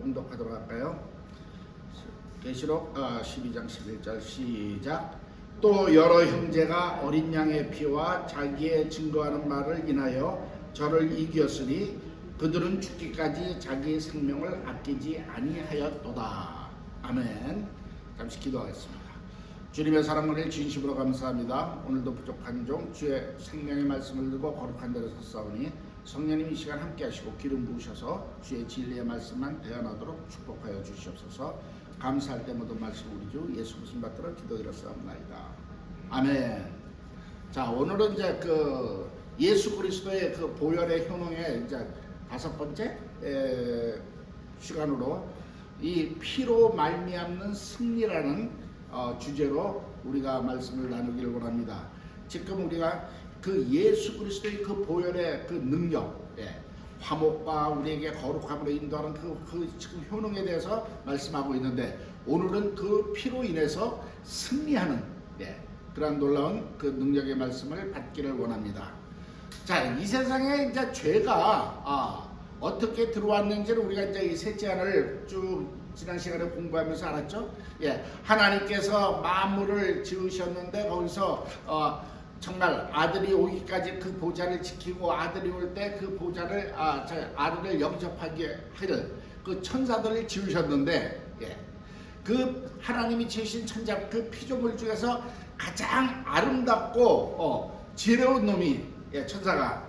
봉독하도록 할까요? 계시록 12장 11절 시작. 또 여러 형제가 어린 양의 피와 자기의 증거하는 말을 인하여 저를 이겼으니 그들은 죽기까지 자기의 생명을 아끼지 아니하였도다. 아멘. 잠시 기도하겠습니다. 주님의 사랑을 진심으로 감사합니다. 오늘도 부족한 종 주의 생명의 말씀을 들고 거룩한 데로 섰사오니 성령님 이 시간 함께 하시고 기름 부으셔서 주의 진리의 말씀만 대언하도록 축복하여 주시옵소서. 감사할 때 모든 말씀 우리 주 예수 그리스도 받들어 기도드렸사옵나이다. 아멘. 자, 오늘은 이제 예수 그리스도의 보혈의 효능의 이제 5번째 시간으로 이 피로 말미암는 승리라는 주제로 우리가 말씀을 나누기를 원합니다. 지금 우리가 예수 그리스도의 보혈의 능력, 화목과 우리에게 거룩함으로 인도하는 지금 효능에 대해서 말씀하고 있는데, 오늘은 그 피로 인해서 승리하는 그러한 놀라운 능력의 말씀을 받기를 원합니다. 자, 이 세상에 이제 죄가 어떻게 들어왔는지를 우리가 이제 이 셋째 안을 쭉 지난 시간에 공부하면서 알았죠. 하나님께서 만물을 지으셨는데 거기서 정말 아들이 오기까지 그 보좌를 지키고 아들이 올 때 그 보좌를 아들을 영접하게 할 그 천사들을 지으셨는데, 그 하나님이 지으신 천사 그 피조물 중에서 가장 아름답고 지혜로운 놈이 천사가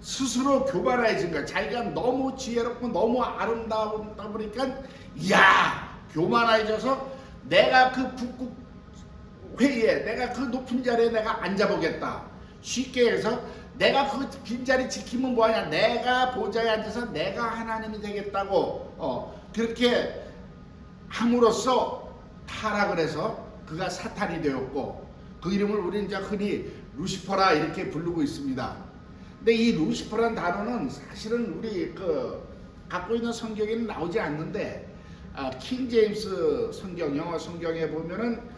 스스로 교만해진 거야. 자기가 너무 지혜롭고 너무 아름다우다 보니까 교만해져서 내가 그 북극 회의에 내가 그 높은 자리에 내가 앉아보겠다. 쉽게 해서 내가 그 빈자리 지키면 뭐하냐, 내가 보좌에 앉아서 내가 하나님이 되겠다고 그렇게 함으로써 타락을 해서 그가 사탄이 되었고, 그 이름을 우리는 이제 흔히 루시퍼라 이렇게 부르고 있습니다. 근데 이 루시퍼라는 단어는 사실은 우리 갖고 있는 성경에는 나오지 않는데, 킹 제임스 성경, 영어 성경에 보면은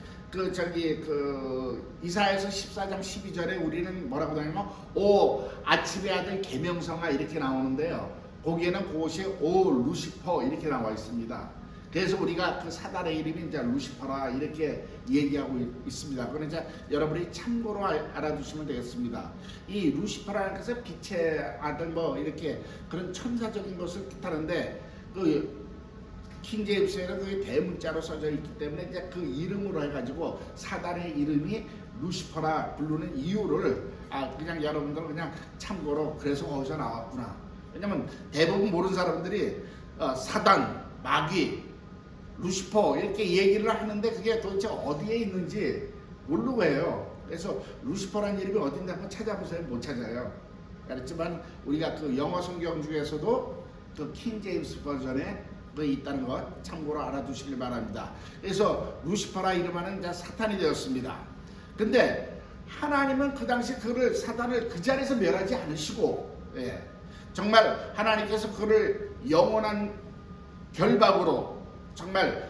이사야서 14장 12절에 우리는 뭐라고 나오냐면 오 아침의 아들 계명성아 이렇게 나오는데요, 거기에는 그것이 오 루시퍼 이렇게 나와 있습니다. 그래서 우리가 사단의 이름이 이제 루시퍼라 이렇게 얘기하고 있습니다. 그건 이제 여러분이 참고로 알아두시면 되겠습니다. 이 루시퍼라는 것은 빛의 아들 이렇게 그런 천사적인 것을 뜻하는데, 킹 제임스에는 그게 대문자로 써져 있기 때문에 이제 그 이름으로 해가지고 사단의 이름이 루시퍼라 부르는 이유를 그냥 여러분들은 그냥 참고로 그래서 거기서 나왔구나. 왜냐면 대부분 모르는 사람들이 사단, 마귀, 루시퍼 이렇게 얘기를 하는데 그게 도대체 어디에 있는지 모르고 해요. 그래서 루시퍼라는 이름이 어딘지 한번 찾아보세요. 못 찾아요. 그렇지만 우리가 영어 성경 중에서도 킹 제임스 버전에 있다는 것 참고로 알아두시길 바랍니다. 그래서 루시퍼라 이름하는 사탄이 되었습니다. 근데 하나님은 그 당시 사단을 그 자리에서 멸하지 않으시고, 정말 하나님께서 그를 영원한 결박으로 정말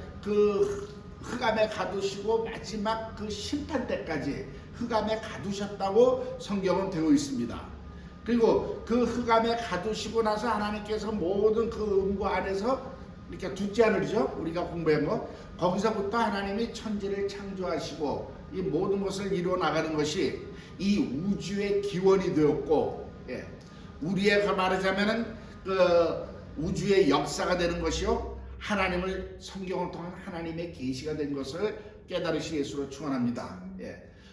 흑암에 가두시고 마지막 심판 때까지 흑암에 가두셨다고 성경은 되어 있습니다. 그리고 흑암에 가두시고 나서 하나님께서 모든 음과 안에서 이렇게 둘째 하늘이죠, 우리가 공부한 거, 거기서부터 하나님이 천지를 창조하시고 이 모든 것을 이루어 나가는 것이 이 우주의 기원이 되었고, 우리의 말하자면은 우주의 역사가 되는 것이요, 하나님을 성경을 통한 하나님의 계시가 된 것을 깨달으시 예수로 축원합니다.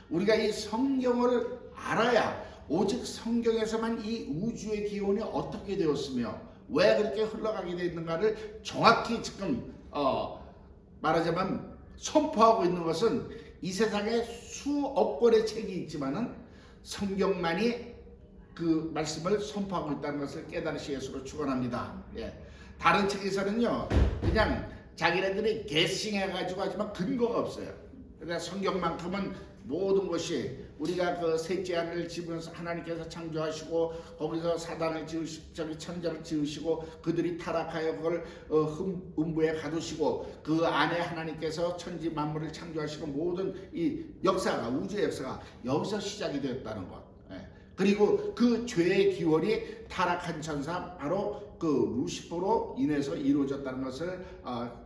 우리가 이 성경을 알아야, 오직 성경에서만 이 우주의 기원이 어떻게 되었으며 왜 그렇게 흘러가게 되어 있는가를 정확히 지금 말하자면 선포하고 있는 것은, 이 세상에 수억 권의 책이 있지만은 성경만이 그 말씀을 선포하고 있다는 것을 깨달으시 예수로 축원합니다. 다른 책에서는요 그냥 자기네들이 게싱해가지고 하지만 근거가 없어요. 그러니까 성경만큼은 모든 것이 우리가 셋째 하늘을 지으면서 하나님께서 창조하시고 거기서 사단을 천자를 지으시고 그들이 타락하여 그걸 음부에 가두시고 그 안에 하나님께서 천지 만물을 창조하시고 모든 이 역사가, 우주의 역사가 여기서 시작이 되었다는 것. 그리고 그 죄의 기원이 타락한 천사 바로 그 루시퍼로 인해서 이루어졌다는 것을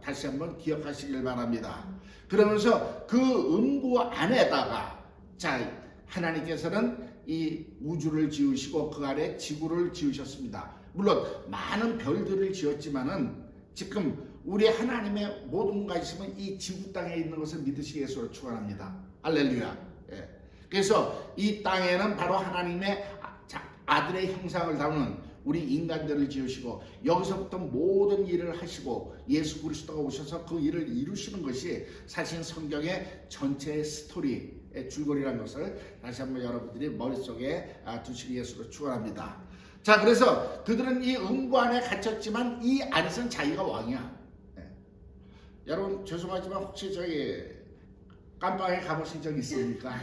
다시 한번 기억하시길 바랍니다. 그러면서 그 음부 안에다가 자 하나님께서는 이 우주를 지으시고 그 아래 지구를 지으셨습니다. 물론 많은 별들을 지었지만은 지금 우리 하나님의 모든 관심은 이 지구 땅에 있는 것을 믿으시겠으로 축원합니다. 할렐루야. 예. 그래서 이 땅에는 바로 하나님의 아들의 형상을 담은 우리 인간들을 지으시고 여기서부터 모든 일을 하시고 예수 그리스도가 오셔서 그 일을 이루시는 것이 사실 성경의 전체의 스토리의 줄거리라는 것을 다시 한번 여러분들이 머릿속에 두시기위해서 축원합니다. 자, 그래서 그들은 이 음부 안에 갇혔지만 이 안에서는 자기가 왕이야. 네. 여러분 죄송하지만 혹시 저기 깜빵에 가보신 적 있습니까?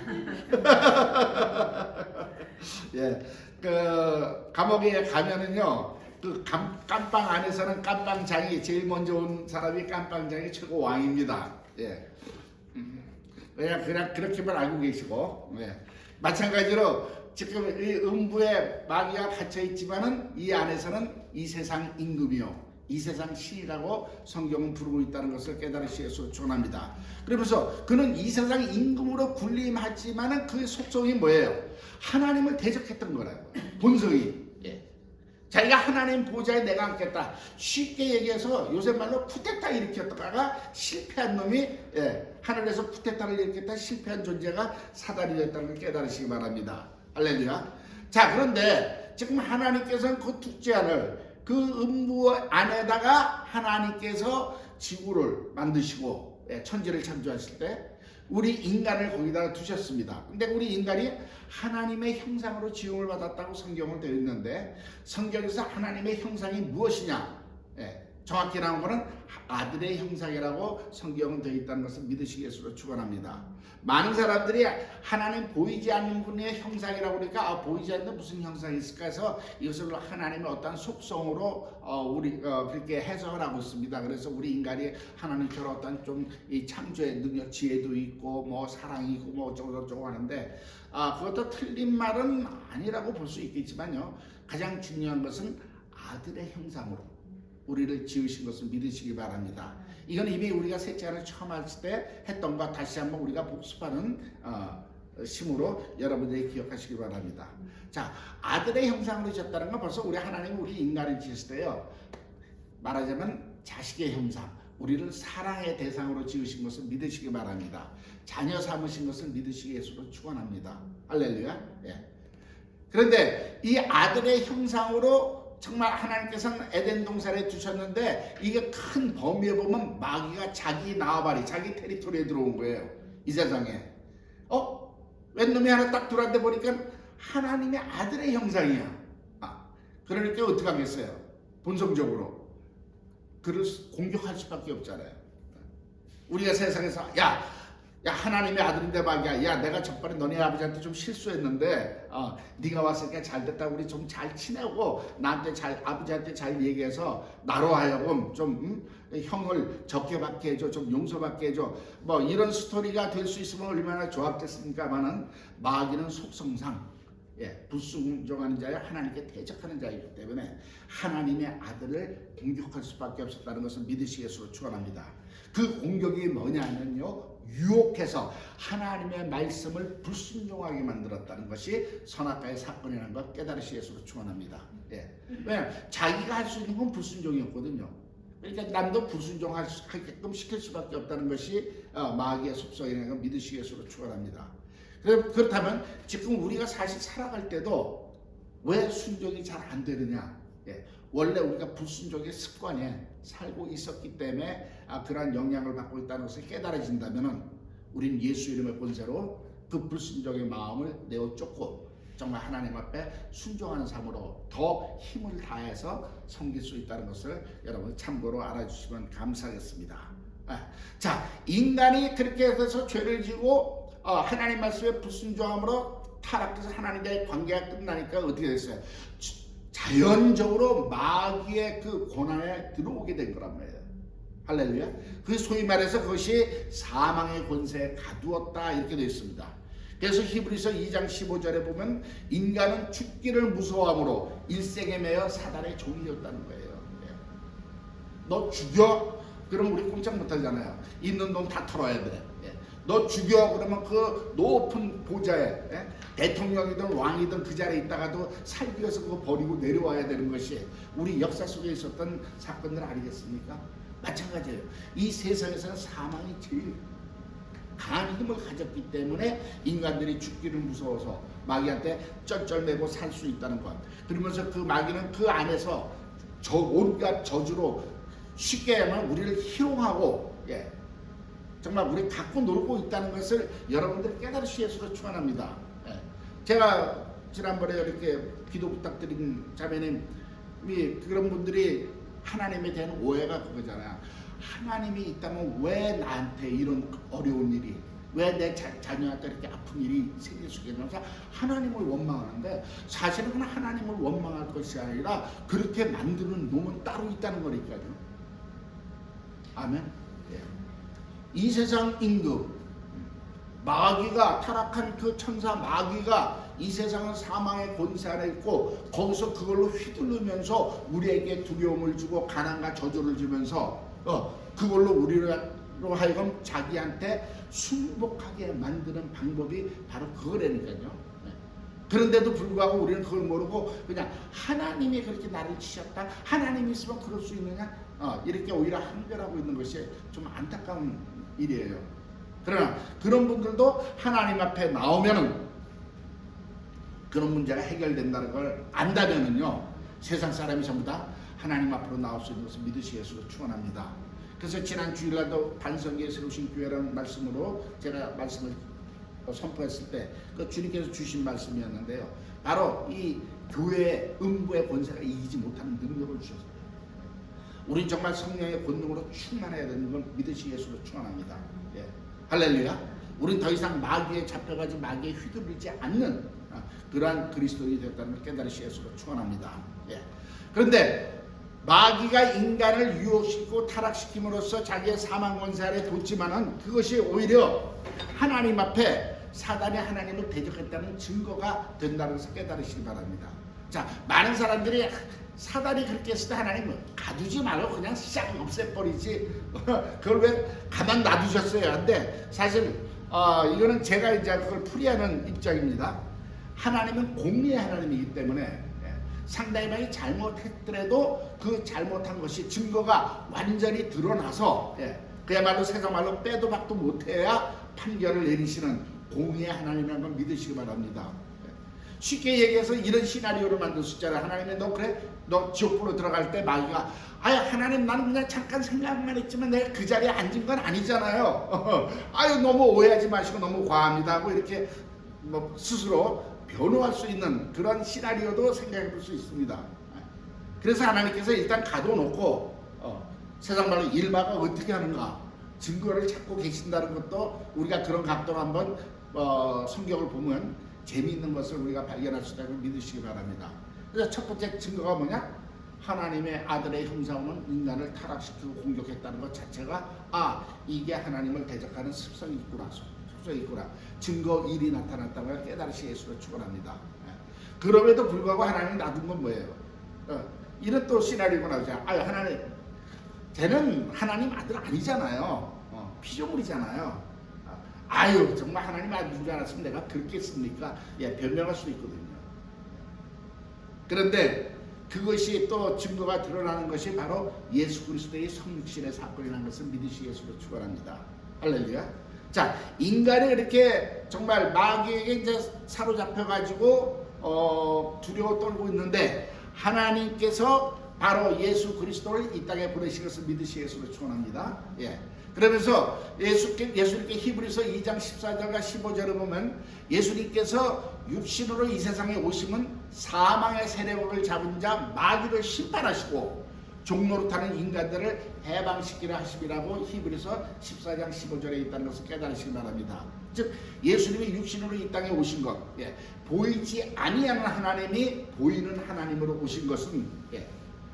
예, 그 감옥에 가면은요, 그 깜빵 안에서는 깜빵장이 제일 먼저 온 사람이 깜빵장이 최고 왕입니다. 예, 그냥 그렇게만 알고 계시고, 예. 마찬가지로 지금 이 음부에 마귀가 갇혀 있지만은 이 안에서는 이 세상 임금이요, 이 세상 신이라고 성경은 부르고 있다는 것을 깨달으시기를 축원합니다. 그러면서 그는 이 세상 임금으로 군림하지만은 그 속성이 뭐예요? 하나님을 대적했던 거라고요. 본성이. 예. 자기가 하나님 보좌에 내가 앉겠다. 쉽게 얘기해서 요새 말로 쿠데타 일으켰다가 실패한 놈이, 예, 하늘에서 쿠데타를 일으켰다 실패한 존재가 사단이 됐다는 걸 깨달으시기 바랍니다. 할렐루야. 자, 그런데 지금 하나님께서는 그 둘째안을 그 음부 안에다가 하나님께서 지구를 만드시고, 예, 천지를 창조하실 때 우리 인간을 거기다가 두셨습니다. 근데 우리 인간이 하나님의 형상으로 지음을 받았다고 성경은 되어 있는데 성경에서 하나님의 형상이 무엇이냐? 예, 정확히 나온 것은 아들의 형상이라고 성경은 되어 있다는 것을 믿으시겠으로 축원합니다. 많은 사람들이 하나님 보이지 않는 분의 형상이라고 그러니까 보이지 않는 무슨 형상이 있을까 해서 이것을 하나님의 어떤 속성으로 우리 그렇게 해석을 하고 있습니다. 그래서 우리 인간이 하나님처럼 어떤 좀 이 창조의 능력, 지혜도 있고 뭐 사랑이 있고 뭐 어쩌고 하는데 그것도 틀린 말은 아니라고 볼 수 있겠지만요. 가장 중요한 것은 아들의 형상으로 우리를 지으신 것을 믿으시기 바랍니다. 이건 이미 우리가 셋째안을 처음 했을 때 했던 것 다시 한번 우리가 복습하는 심으로 여러분들이 기억하시기 바랍니다. 자, 아들의 형상으로 지었다는 건 벌써 우리 하나님이 우리 인간을 지으실 때요, 말하자면 자식의 형상, 우리를 사랑의 대상으로 지으신 것을 믿으시기 바랍니다. 자녀 삼으신 것을 믿으시기로 축원합니다. 할렐루야. 예. 그런데 이 아들의 형상으로 정말 하나님께서는 에덴 동산에 두셨는데 이게 큰 범위에 보면 마귀가 자기 나와바리, 자기 테리토리에 들어온 거예요. 이 세상에. 웬 놈이 하나 딱 들어왔는데 보니까 하나님의 아들의 형상이야. 그러니까 어떻게 하겠어요? 본성적으로 그를 공격할 수밖에 없잖아요. 우리가 세상에서 야 하나님의 아들인데 말이야, 야 내가 저번에 너네 아버지한테 좀 실수했는데 네가 왔으니까 잘됐다, 우리 좀 잘 지내고 나한테 잘, 아버지한테 잘 얘기해서 나로 하여금 좀 형을 적게 받게 해줘, 좀 용서받게 해줘, 뭐 이런 스토리가 될 수 있으면 얼마나 좋았겠습니까마는 마귀는 속성상, 예, 불순종하는 자야 하나님께 대적하는 자이기 때문에 하나님의 아들을 공격할 수밖에 없었다는 것을 믿으시겠으로 축원합니다. 그 공격이 뭐냐면요, 유혹해서 하나님의 말씀을 불순종하게 만들었다는 것이 선악과의 사건이라는 걸 깨달으시겠으로 축원합니다. 예. 왜냐하면 자기가 할 수 있는 건 불순종이었거든요. 그러니까 남도 불순종하게끔 시킬 수밖에 없다는 것이 마귀의 속성이라는 걸 믿으시겠으로 축원합니다. 그렇다면 지금 우리가 사실 살아갈 때도 왜 순종이 잘 안 되느냐? 예. 원래 우리가 불순종의 습관에 살고 있었기 때문에 그러한 영향을 받고 있다는 것을 깨달아진다면 우리는 예수 이름의 권세로 그 불순종의 마음을 내어 쫓고 정말 하나님 앞에 순종하는 삶으로 더 힘을 다해서 섬길 수 있다는 것을 여러분 참고로 알아주시면 감사하겠습니다. 자, 인간이 그렇게 해서 죄를 지고 하나님 말씀에 불순종함으로 타락해서 하나님과의 관계가 끝나니까 어떻게 됐어요? 자연적으로 마귀의 그 고난에 들어오게 된 거란 말이에요. 할렐루야. 그 소위 말해서 그것이 사망의 권세에 가두었다 이렇게 되어 있습니다. 그래서 히브리서 2장 15절에 보면 인간은 죽기를 무서워함으로 일생에 매여 사단의 종이 되었다는 거예요. 너 죽여? 그럼 우리 꼼짝 못하잖아요. 있는 돈 다 털어야 돼. 너 죽여? 그러면 그 높은 보좌에 대통령이든 왕이든 그 자리에 있다가도 살기 위해서 그거 버리고 내려와야 되는 것이 우리 역사 속에 있었던 사건들 아니겠습니까? 마찬가지예요. 이 세상에서는 사망이 제일 강한 힘을 가졌기 때문에 인간들이 죽기를 무서워서 마귀한테 쩔쩔매고 살 수 있다는 것. 그러면서 그 마귀는 그 안에서 온갖 저주로 쉽게 하면 우리를 희롱하고 정말 우리 갖고 놀고 있다는 것을 여러분들이 깨달으시기 위해서 축원합니다. 제가 지난번에 이렇게 기도 부탁드린 자매님이 그런 분들이 하나님에 대한 오해가 그거잖아요. 하나님이 있다면 왜 나한테 이런 어려운 일이, 왜 내 자녀한테 이렇게 아픈 일이 생길 수 있겠냐면서 하나님을 원망하는데, 사실은 그냥 하나님을 원망할 것이 아니라 그렇게 만드는 놈은 따로 있다는 거니까요. 아멘. 이 세상 임금 마귀가, 타락한 그 천사 마귀가 이 세상은 사망의 권세 안에 있고 거기서 그걸로 휘둘르면서 우리에게 두려움을 주고 가난과 저주를 주면서 그걸로 우리로 하여금 자기한테 순복하게 만드는 방법이 바로 그거라니까요. 그런데도 불구하고 우리는 그걸 모르고 그냥 하나님이 그렇게 나를 치셨다, 하나님이 있으면 그럴 수 있느냐, 이렇게 오히려 한별하고 있는 것이 좀 안타까운 일이에요. 그러나 그런 분들도 하나님 앞에 나오면은 그런 문제가 해결된다는 걸 안다면은요, 세상 사람이 전부 다 하나님 앞으로 나올 수 있는 것을 믿으시기 위해서 축원합니다. 그래서 지난 주일날도 반성기에 세우신 교회라는 말씀으로 제가 말씀을 선포했을 때 그 주님께서 주신 말씀이었는데요, 바로 이 교회의 음부의 권세가 이기지 못하는 능력을 주셨어요. 우린 정말 성령의 권능으로 충만해야 되는 걸 믿으시기 위해서 축원합니다. 할렐루야. 우린 더 이상 마귀에 잡혀가지 마귀에 휘둘리지 않는 그러한 그리스도인이 됐다는 걸 깨달으시기 위해서 축원합니다. 그런데 마귀가 인간을 유혹시키고 타락시킴으로써 자기의 사망 권세 아래 뒀지만은 그것이 오히려 하나님 앞에 사단이 하나님을 대적했다는 증거가 된다는 것을 깨달으시기 바랍니다. 자, 많은 사람들이 사단이 그렇게 했을 때 하나님은 가두지 말고 그냥 싹 없애버리지 그걸 왜 가만 놔두셨어요? 근데 사실 이거는 제가 이제 그걸 풀이하는 입장입니다. 하나님은 공의의 하나님이기 때문에 상당히 많이 잘못했더라도 그 잘못한 것이 증거가 완전히 드러나서 그야말로 세상 말로 빼도 박도 못해야 판결을 내리시는 공의의 하나님이라는 걸 믿으시기 바랍니다. 쉽게 얘기해서 이런 시나리오를 만들 수 있잖아요. 하나님이 너 그래? 너 지옥불로 들어갈 때 마귀가 아유 하나님 나는 그냥 잠깐 생각만 했지만 내가 그 자리에 앉은 건 아니잖아요. 아유 너무 오해하지 마시고 너무 과합니다 하고 이렇게 뭐 스스로 변호할 수 있는 그런 시나리오도 생각해 볼 수 있습니다. 그래서 하나님께서 일단 가둬놓고 세상 말로 일마가 어떻게 하는가 증거를 찾고 계신다는 것도 우리가 그런 각도로 한번 성경을 보면 재미있는 것을 우리가 발견할 수 있다고 믿으시기 바랍니다. 그래서 첫 번째 증거가 뭐냐? 하나님의 아들의 형상은 인간을 타락시키고 공격했다는 것 자체가 이게 하나님을 대적하는 습성이 있구나. 증거 1이 나타났다는 걸 깨달으시 예수를 축원합니다. 그럼에도 불구하고 하나님이 놔둔 건 뭐예요? 이런 또 시나리오가 나오죠. 하나님, 쟤는 하나님 아들 아니잖아요. 피조물이잖아요. 정말 하나님 아들인 줄 알았으면 내가 그렇게 했습니까? 변명할 수 있거든요. 그런데 그것이 또 증거가 드러나는 것이 바로 예수 그리스도의 성육신의 사건이라는 것을 믿으시기 위해서 축원합니다. 할렐루야. 자, 인간이 이렇게 정말 마귀에게 이제 사로잡혀가지고 두려워 떨고 있는데 하나님께서 바로 예수 그리스도를 이 땅에 보내신 것을 믿으시기 위해서 축원합니다. 그러면서 예수님께 히브리서 2장 14절과 15절을 보면 예수님께서 육신으로 이 세상에 오심은 사망의 세력을 잡은 자 마귀를 심판하시고 종노릇하는 인간들을 해방시키려 하심이라고 히브리서 14장 15절에 있다는 것을 깨달으시기 바랍니다. 즉 예수님이 육신으로 이 땅에 오신 것, 보이지 아니하는 하나님이 보이는 하나님으로 오신 것은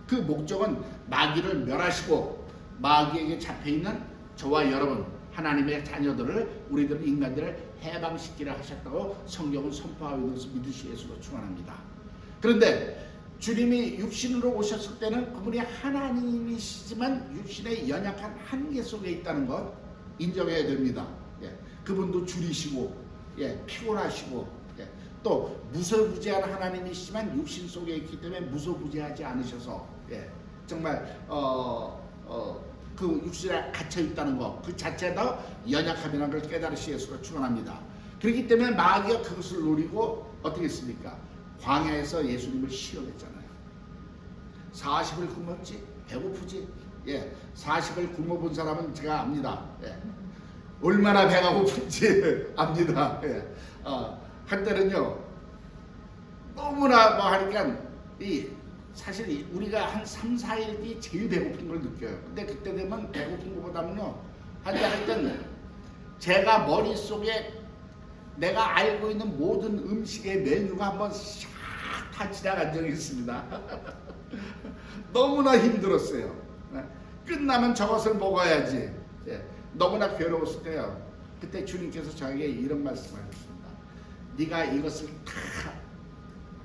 그 목적은 마귀를 멸하시고 마귀에게 잡혀있는 저와 여러분, 하나님의 자녀들을 우리들 인간들을 해방시키려 하셨다고 성경은 선포하고 있는 것을 믿으시 예수로 축원합니다. 그런데 주님이 육신으로 오셨을 때는 그분이 하나님이시지만 육신의 연약한 한계 속에 있다는 것 인정해야 됩니다. 예, 그분도 줄이시고 피곤하시고 또 무소부지한 하나님이시지만 육신 속에 있기 때문에 무소부지하지 않으셔서 정말 그 육신에 갇혀 있다는 것 그 자체도 연약함이라는 걸 깨달으시 예수로 축원합니다. 그렇기 때문에 마귀가 그것을 노리고 어떻게 했습니까? 광야에서 예수님을 시험했잖아요. 40을 굶었지 배고프지 40을 굶어본 사람은 제가 압니다. 얼마나 배가 고픈지 압니다. 한때는요 너무나 뭐 하니까 사실 우리가 한 3, 4일 뒤 제일 배고픈 걸 느껴요. 근데 그때 되면 배고픈 것보다는요 한때는 제가 머릿속에 내가 알고 있는 모든 음식의 메뉴가 한번 샥 다 지나간 적이 있습니다. 너무나 힘들었어요. 끝나면 저것을 먹어야지. 너무나 괴로웠을 때요. 그때 주님께서 저에게 이런 말씀을 하셨습니다. 네가 이것을 다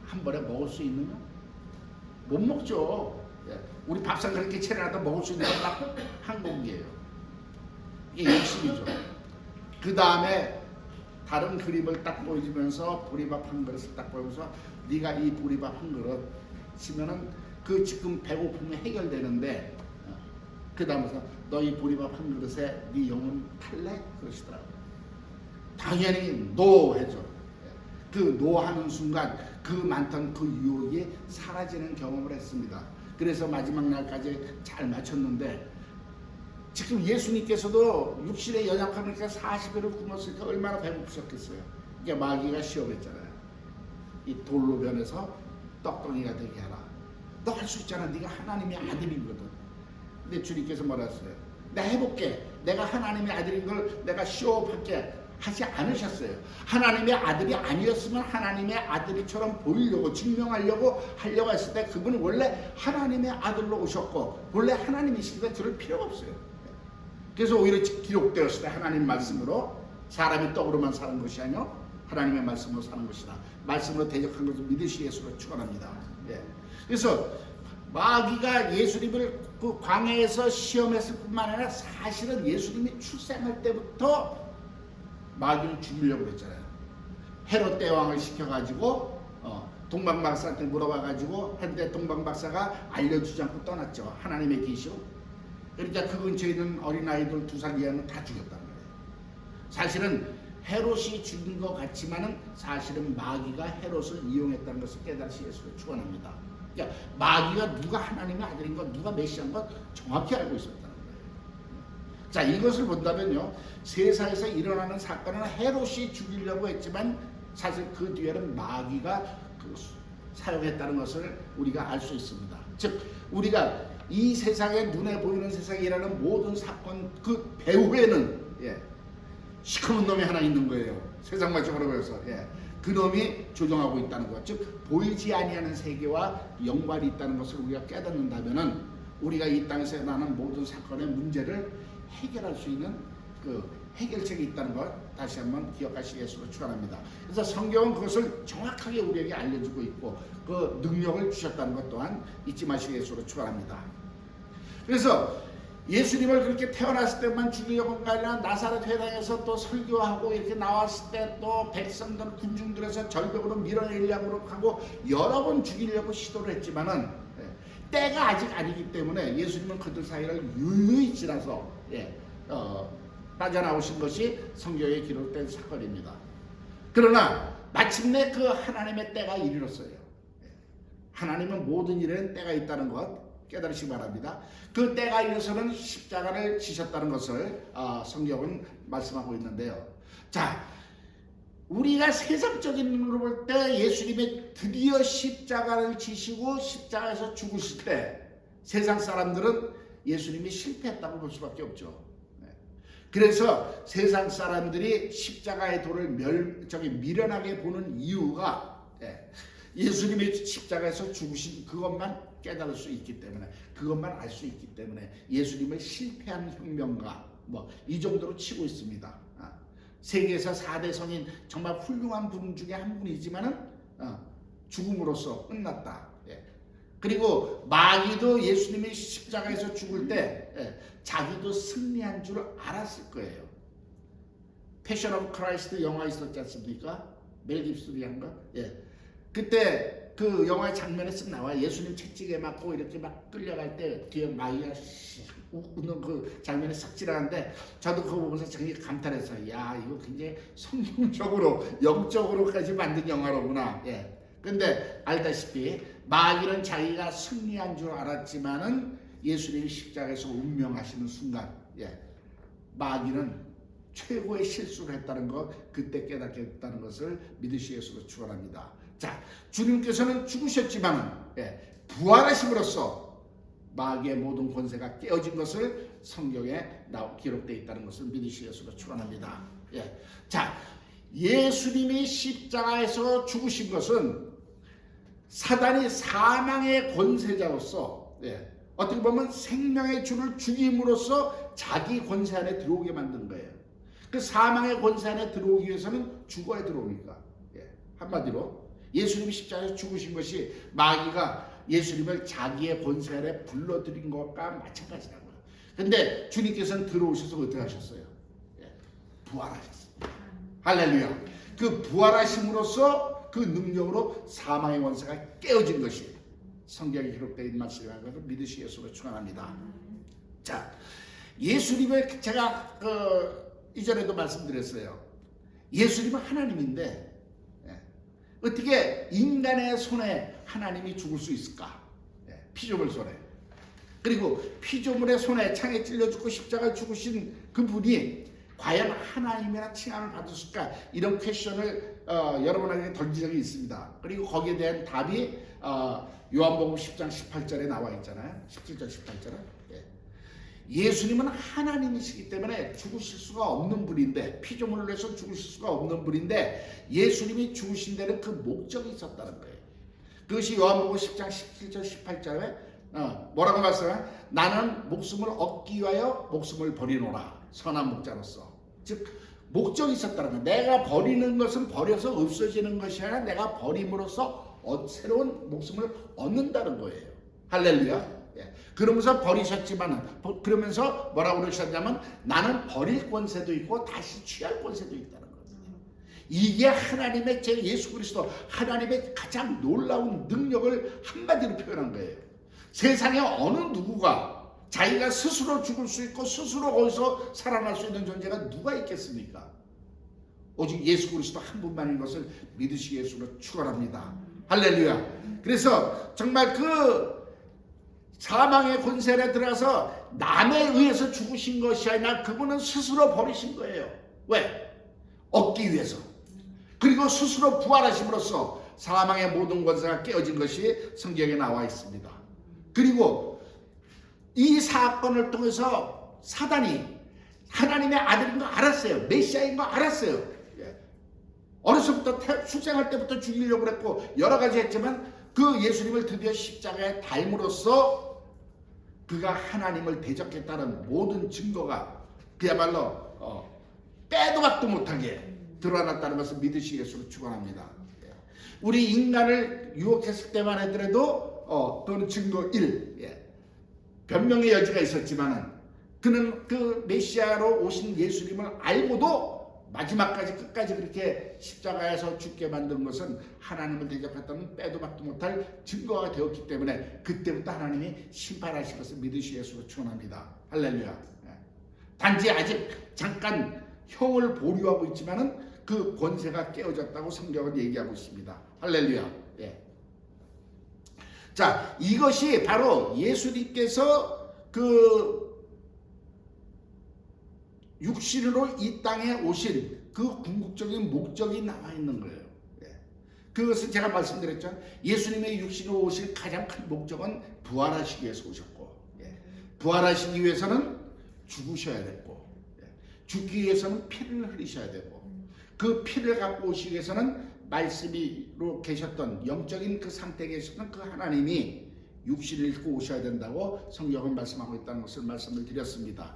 한 번에 먹을 수 있느냐? 못 먹죠. 우리 밥상 그렇게 차려놔도 먹을 수 있는 건 딱 한 공기예요. 이게 욕심이죠. 그 다음에 다른 그림을 딱 보여주면서 보리밥 한 그릇을 딱 보여서 네가 이 보리밥 한 그릇 치면은 그 지금 배고픔이 해결되는데 그 다음에서 너 이 보리밥 한 그릇에 네 영혼 탈래? 그러시더라고요. 당연히 노 해줘. 그 노하는 순간 그 많던 그 유혹이 사라지는 경험을 했습니다. 그래서 마지막 날까지 잘 마쳤는데 지금 예수님께서도 육신의 연약함이니까 40일을 굶었으니까 얼마나 배고프셨겠어요. 이게 마귀가 시험했잖아요. 이 돌로 변해서 떡덩이가 되게 하라. 너 할 수 있잖아. 네가 하나님의 아들이거든. 근데 주님께서 뭐라 했어요? 내가 해볼게. 내가 하나님의 아들인 걸 내가 쇼업할게. 하지 않으셨어요. 하나님의 아들이 아니었으면 하나님의 아들이처럼 보이려고 증명하려고 하려고 했을 때 그분은 원래 하나님의 아들로 오셨고 원래 하나님이시기에 들을 필요가 없어요. 그래서 오히려 기록되었을 때 하나님 말씀으로 사람이 떡으로만 사는 것이 아니요 하나님의 말씀으로 사는 것이라 말씀으로 대적한 것을 믿으시 예수로 축원합니다. 그래서 마귀가 예수님을 그 광야에서 시험했을 뿐만 아니라 사실은 예수님이 출생할 때부터 마귀는 죽이려고 그랬잖아요. 헤롯 대왕을 시켜가지고 동방박사한테 물어봐가지고 했는데 동방박사가 알려주지 않고 떠났죠. 하나님의 계시로. 그러니까 그 근처에 있는 어린아이들 2살 이하는 다 죽였단 말이에요. 사실은 헤롯이 죽인 것 같지만은 사실은 마귀가 헤롯을 이용했다는 것을 깨달으시 예수를 축원합니다. 그러니까 마귀가 누가 하나님의 아들인 것, 누가 메시아인 것 정확히 알고 있었다는 거예요. 자, 이것을 본다면요, 세상에서 일어나는 사건은 헤롯이 죽이려고 했지만 사실 그 뒤에는 마귀가 사용했다는 것을 우리가 알 수 있습니다. 즉, 우리가 이 세상에 눈에 보이는 세상에 일어나는 모든 사건 그 배후에는 시커먼 놈이 하나 있는 거예요. 세상 말적으로 보여서 그 놈이 조종하고 있다는 것. 즉 보이지 아니하는 세계와 연관이 있다는 것을 우리가 깨닫는다면은 우리가 이 땅에서 일어나는 모든 사건의 문제를 해결할 수 있는 그 해결책이 있다는 것 다시 한번 기억하시기 위해서 축원합니다. 그래서 성경은 그것을 정확하게 우리에게 알려주고 있고 그 능력을 주셨다는 것 또한 잊지 마시기 위해서 축원합니다. 그래서 예수님을 그렇게 태어났을 때만 죽이려고 한 게 아니라 나사렛 회당에서 또 설교하고 이렇게 나왔을 때 또 백성들 군중들에서 절벽으로 밀어내려고 하고 여러 번 죽이려고 시도를 했지만은 때가 아직 아니기 때문에 예수님은 그들 사이를 유유히 지나서 빠져나오신 것이 성경에 기록된 사건입니다. 그러나 마침내 그 하나님의 때가 이르렀어요. 하나님은 모든 일에는 때가 있다는 것 깨달으시기 바랍니다. 그 때가 이르러서는 십자가를 지셨다는 것을 성경은 말씀하고 있는데요. 자, 우리가 세상적인 눈으로 볼 때 예수님이 드디어 십자가를 지시고 십자가에서 죽으실 때 세상 사람들은 예수님이 실패했다고 볼 수밖에 없죠. 그래서 세상 사람들이 십자가의 도를 미련하게 보는 이유가 예수님이 십자가에서 죽으신 그것만 깨달을 수 있기 때문에 그것만 알 수 있기 때문에 예수님을 실패한 혁명가 뭐 이 정도로 치고 있습니다. 세계에서 4대 성인 정말 훌륭한 분 중에 한 분이지만은 죽음으로써 끝났다. 예. 그리고 마귀도 예수님이 십자가에서 죽을 때 자기도 승리한 줄 알았을 거예요. 패션 오브 크라이스트 영화 있었지 않습니까? 멜 깁슨이 한 거. 예. 그때 그 영화의 장면에 쓱 나와. 예수님 채찍에 맞고 이렇게 막 끌려갈 때 뒤에 마귀가 웃는 그 장면이 싹 지나가는데 저도 그거 보면서 되게 감탄했어요. 야, 이거 굉장히 성경적으로 영적으로까지 만든 영화로구나. 예. 근데 알다시피 마귀는 자기가 승리한 줄 알았지만은 예수님이 십자가에서 운명하시는 순간, 예. 마귀는 최고의 실수를 했다는 것, 그때 깨닫게 됐다는 것을 믿으시 예수로 축원합니다. 자, 주님께서는 죽으셨지만은 부활하심으로써 마귀의 모든 권세가 깨어진 것을 성경에 기록되어 있다는 것을 믿으시 예수로 축원합니다. 예. 자, 예수님이 십자가에서 죽으신 것은 사단이 사망의 권세자로서 어떻게 보면 생명의 주를 죽임으로써 자기 권세 안에 들어오게 만든 거예요. 그 사망의 권세 안에 들어오기 위해서는 죽어야 들어오니까. 한마디로 예수님이 십자가에서 죽으신 것이 마귀가 예수님을 자기의 권세 안에 불러들인 것과 마찬가지라고요. 근데 주님께서는 들어오셔서 어떻게 하셨어요? 부활하셨어요. 할렐루야. 그 부활하심으로써 그 능력으로 사망의 권세가 깨어진 것이 성경에 기록되어 있는 말씀이라는 것을 믿으시 예수로 축원합니다. 자, 예수님을 제가 이전에도 말씀드렸어요. 예수님은 하나님인데 어떻게 인간의 손에 하나님이 죽을 수 있을까? 피조물 손에. 그리고 피조물의 손에 창에 찔려 죽고 십자가에 죽으신 그분이 과연 하나님이나 칭함을 받으실까? 이런 퀘션을 여러분에게 던진 적이 있습니다. 그리고 거기에 대한 답이 요한복음 10장 18절에 나와 있잖아요. 17절 18절에. 예수님은 하나님이시기 때문에 죽으실 수가 없는 분인데, 피조물을 위해서 죽으실 수가 없는 분인데 예수님이 죽으신 데는 그 목적이 있었다는 거예요. 그것이 요한복음 10장 17절 18절에 뭐라고 말씀해요? 나는 목숨을 얻기 위하여 목숨을 버리노라. 선한 목자로서. 즉 목적이 있었다는 거예요. 내가 버리는 것은 버려서 없어지는 것이 아니라 내가 버림으로써 새로운 목숨을 얻는다는 거예요. 할렐루야. 그러면서 버리셨지만, 그러면서 뭐라고 그러셨냐면 나는 버릴 권세도 있고 다시 취할 권세도 있다는 거예요. 이게 하나님의 제 예수 그리스도 하나님의 가장 놀라운 능력을 한마디로 표현한 거예요. 세상에 어느 누구가 자기가 스스로 죽을 수 있고 스스로 거기서 살아날 수 있는 존재가 누가 있겠습니까? 오직 예수 그리스도 한 분만인 것을 믿으시 예수로 축원합니다. 할렐루야. 그래서 정말 그 사망의 권세에 들어가서 남에 의해서 죽으신 것이 아니라 그분은 스스로 버리신 거예요. 왜? 얻기 위해서. 그리고 스스로 부활하심으로써 사망의 모든 권세가 깨어진 것이 성경에 나와 있습니다. 그리고 이 사건을 통해서 사단이 하나님의 아들인 거 알았어요. 메시아인 거 알았어요. 어려서부터 출생할 때부터 죽이려고 그랬고 여러 가지 했지만 그 예수님을 드디어 십자가에 달므로써 그가 하나님을 대적했다는 모든 증거가 그야말로 빼도 박도 못하게 드러났다는 것을 믿으시 예수로 축원합니다. 우리 인간을 유혹했을 때만 하더라도 또는 증거 1, 변명의 여지가 있었지만은 그는 그 메시아로 오신 예수님을 알고도 마지막까지 끝까지 그렇게 십자가에서 죽게 만든 것은 하나님을 대적했다는 빼도 박도 못할 증거가 되었기 때문에 그때부터 하나님이 심판하실 것을 믿으시 예수로 축원합니다. 할렐루야. 단지 아직 잠깐 형을 보류하고 있지만은 그 권세가 깨어졌다고 성경은 얘기하고 있습니다. 할렐루야. 자, 이것이 바로 예수님께서 그 육신으로 이 땅에 오신 그 궁극적인 목적이 나와 있는 거예요. 그것은 제가 말씀드렸죠. 예수님의 육신으로 오실 가장 큰 목적은 부활하시기 위해서 오셨고, 부활하시기 위해서는 죽으셔야 됐고, 죽기 위해서는 피를 흘리셔야 되고, 그 피를 갖고 오시기 위해서는 말씀이로 계셨던 영적인 그 상태에 계셨던 그 하나님이 육신을 입고 오셔야 된다고 성경은 말씀하고 있다는 것을 말씀을 드렸습니다.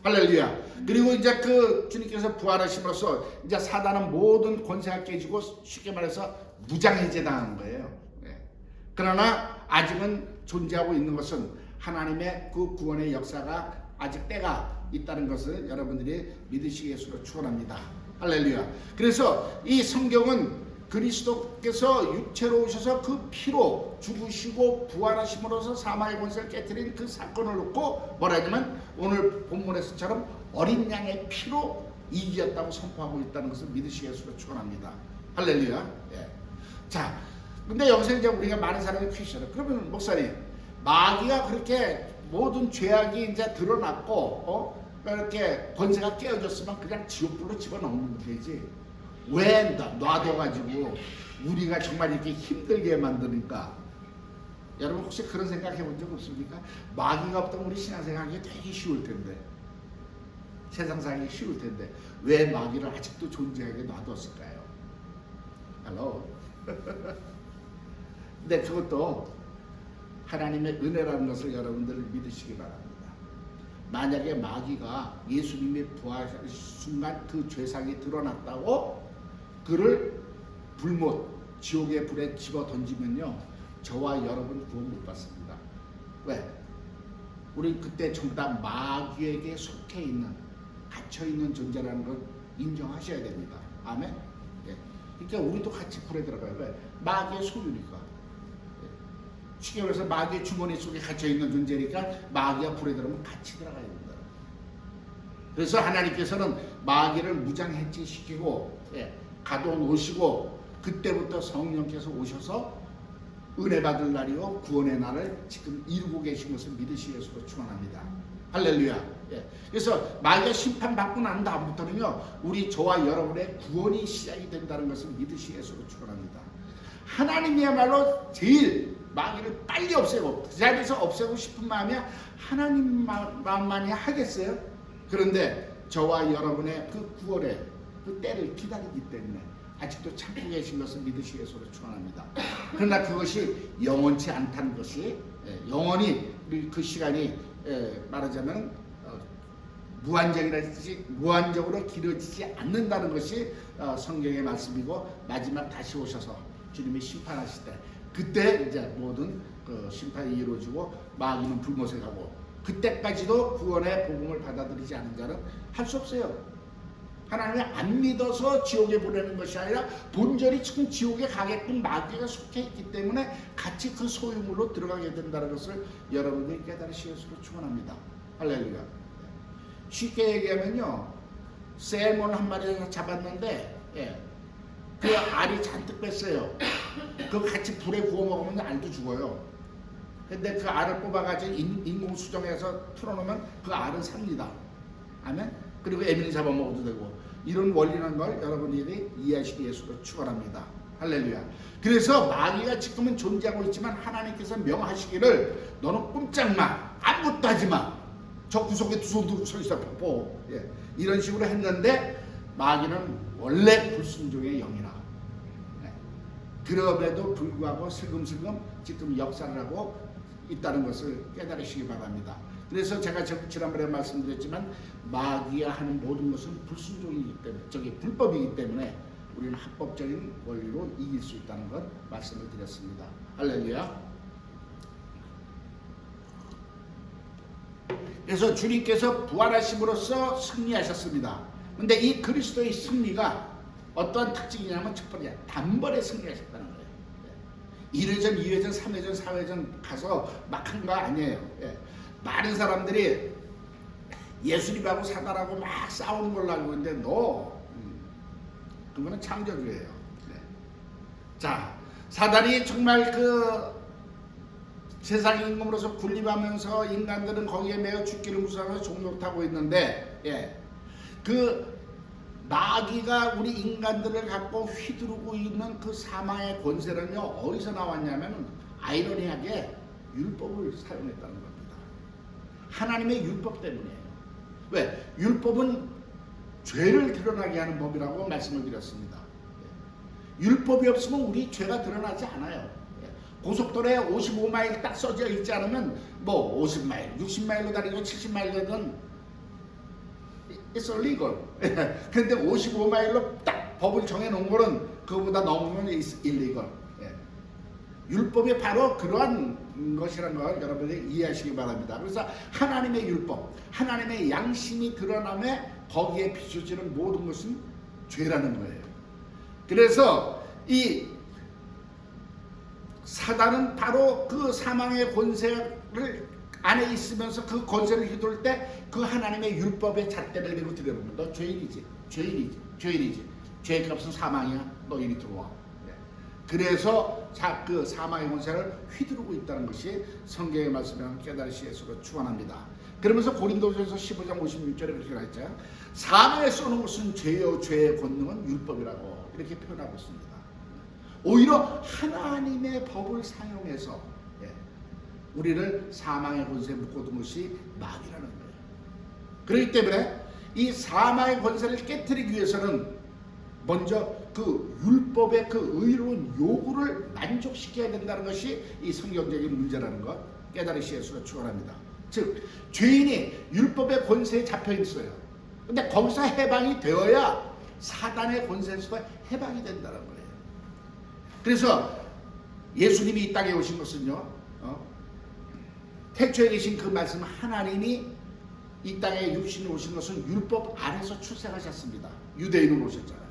할렐루야. 그리고 이제 그 주님께서 부활하심으로써 이제 사단은 모든 권세가 깨지고 쉽게 말해서 무장해제 당한 거예요. 예. 그러나 아직은 존재하고 있는 것은 하나님의 그 구원의 역사가 아직 때가 있다는 것을 여러분들이 믿으시기 위해서 축원합니다. 할렐루야. 그래서 이 성경은 그리스도께서 육체로 오셔서 그 피로 죽으시고 부활하심으로써 사망의 권세를 깨뜨린 그 사건을 놓고 뭐라 하냐면 오늘 본문에서처럼 어린 양의 피로 이기었다고 선포하고 있다는 것을 믿으시기 위해서 축원합니다. 할렐루야. 예. 자, 근데 여기서 이제 우리가 많은 사람이 퀴즈를 그러면 목사님 마귀가 그렇게 모든 죄악이 이제 드러났고 이렇게 권세가 깨어졌으면 그냥 지옥불로 집어넣으면 되지. 왜 놔둬가지고 우리가 정말 이렇게 힘들게 만드니까. 여러분 혹시 그런 생각 해본 적 없습니까? 마귀가 없다면 우리 신앙생활이 되게 쉬울 텐데, 세상 살기 쉬울 텐데 왜 마귀를 아직도 존재하게 놔뒀을까요? 할로. 근데 그것도 하나님의 은혜라는 것을 여러분들 믿으시기 바랍니다. 만약에 마귀가 예수님의 부활 순간 그 죄상이 드러났다고 그를 불못 지옥의 불에 집어 던지면요 저와 여러분 구원 못 받습니다. 왜? 우리 그때 전부 다 마귀에게 속해 있는 갇혀 있는 존재라는 걸 인정하셔야 됩니다. 아멘. 예. 그러니까 우리도 같이 불에 들어가요. 왜? 마귀의 소유니까. 쉽게 말해서 마귀의 주머니 속에 갇혀 있는 존재니까 마귀가 불에 들어오면 같이 들어가야 된다. 그래서 하나님께서는 마귀를 무장해체시키고 가둬놓으시고 그때부터 성령께서 오셔서 은혜 받을 날이요 구원의 날을 지금 이루고 계신 것을 믿으시기 위해서 축원합니다. 할렐루야. 그래서 마귀가 심판받고 난 다음부터는요 우리 저와 여러분의 구원이 시작이 된다는 것을 믿으시기 위해서 축원합니다. 하나님이야말로 제일 마귀를 빨리 없애고 그 자리에서 없애고 싶은 마음이 하나님 마음만이 하겠어요? 그런데 저와 여러분의 그 구원의 그 때를 기다리기 때문에 아직도 참고 계신 것을 믿으시기 위해서 축원합니다. 그러나 그것이 영원치 않다는 것이 영원히 그 시간이 말하자면 무한적으로 길어지지 않는다는 것이 성경의 말씀이고 마지막 다시 오셔서 주님이 심판하실 때 그때 이제 모든 그 심판이 이루어지고 마귀는 불못에 가고 그때까지도 구원의 복음을 받아들이지 않은 자는 할 수 없어요. 하나님이 안 믿어서 지옥에 보내는 것이 아니라 본절이 지금 지옥에 가게끔 마귀가 속해 있기 때문에 같이 그 소유물로 들어가게 된다는 것을 여러분들이 깨달으시기 위해서 축원합니다. 할렐루야. 쉽게 얘기하면요 셀몬 한 마리 잡았는데 그 알이 잔뜩 뺐어요. 그거 같이 불에 구워 먹으면 알도 죽어요. 근데 그 알을 뽑아가지고 인공 수정해서 풀어놓으면 그 알은 삽니다. 아멘. 그리고 애미는 잡아먹어도 되고 이런 원리라는 걸 여러분들이 이해하시기 위해서 축원합니다. 할렐루야. 그래서 마귀가 지금은 존재하고 있지만 하나님께서 명하시기를 너는 꼼짝마 아무것도 하지마 저 구석에 두 손 들고 서 있어 뽀뽀 이런 식으로 했는데 마귀는 원래 불순종의 영이라 그럼에도 불구하고 슬금슬금 지금 역사를 하고 있다는 것을 깨달으시기 바랍니다. 그래서 제가 지난번에 말씀드렸지만 마귀가 하는 모든 것은 불순종이기 때문에 불법이기 때문에 우리는 합법적인 원리로 이길 수 있다는 것 말씀을 드렸습니다. 할렐루야. 그래서 주님께서 부활하심으로써 승리하셨습니다. 근데 이 그리스도의 승리가 어떠한 특징이냐면 첫 번째 단번에 승리하셨다는 거예요. 1회전, 2회전, 3회전, 4회전 가서 막 한 거 아니에요. 많은 사람들이 예수님하고 사단하고 막 싸우는 걸로 알고 있는데 그거는 창조주예요. 자, 사단이 정말 그 세상 임금으로서 군림하면서 인간들은 거기에 매여 죽기를 무서워하면서 종노릇하고 있는데 그 마귀가 우리 인간들을 갖고 휘두르고 있는 그 사망의 권세는요 어디서 나왔냐면 아이러니하게 율법을 사용했다는 겁니다. 하나님의 율법 때문이에요. 왜? 율법은 죄를 드러나게 하는 법이라고 말씀을 드렸습니다. 율법이 없으면 우리 죄가 드러나지 않아요. 고속도로에 55마일 딱 써져 있지 않으면 뭐 50마일, 60마일로 다니고 70마일이든 it's illegal. 근데 55마일로 딱 법을 정해놓은 거는 그거보다 넘으면 it's illegal. 율법이 바로 그러한 것이라는 걸 여러분들이 이해하시기 바랍니다. 그래서 하나님의 율법, 하나님의 양심이 드러남에 거기에 비춰지는 모든 것은 죄라는 거예요. 그래서 이 사단은 바로 그 사망의 권세를 안에 있으면서 그 권세를 휘둘 때 그 하나님의 율법의 잣대를 들고 들여보면 너 죄인이지, 죄인이지, 죄인이지. 죄의 값은 사망이야. 너 이리 들어와. 그래서 그 사망의 권세를 휘두르고 있다는 것이 성경의 말씀이라는 깨달으시 예수로 축원합니다. 그러면서 고린도전서 15장 56절에 그렇게 나있죠. 사망에 쏘는 것은 죄요 죄의 권능은 율법이라고 이렇게 표현하고 있습니다. 오히려 하나님의 법을 사용해서 우리를 사망의 권세에 묶어둔 것이 마귀라는 거예요. 그렇기 때문에 이 사망의 권세를 깨트리기 위해서는 먼저 그 율법의 그 의로운 요구를 만족시켜야 된다는 것이 이 성경적인 문제라는 것 깨달으시 예수로 축원합니다. 즉 죄인이 율법의 권세에 잡혀 있어요. 근데 거기서 해방이 되어야 사단의 권세에서 해방이 된다는 거예요. 그래서 예수님이 이 땅에 오신 것은요, 태초에 계신 그 말씀 하나님이 이 땅에 육신이 오신 것은 율법 안에서 출생하셨습니다. 유대인으로 오셨잖아요.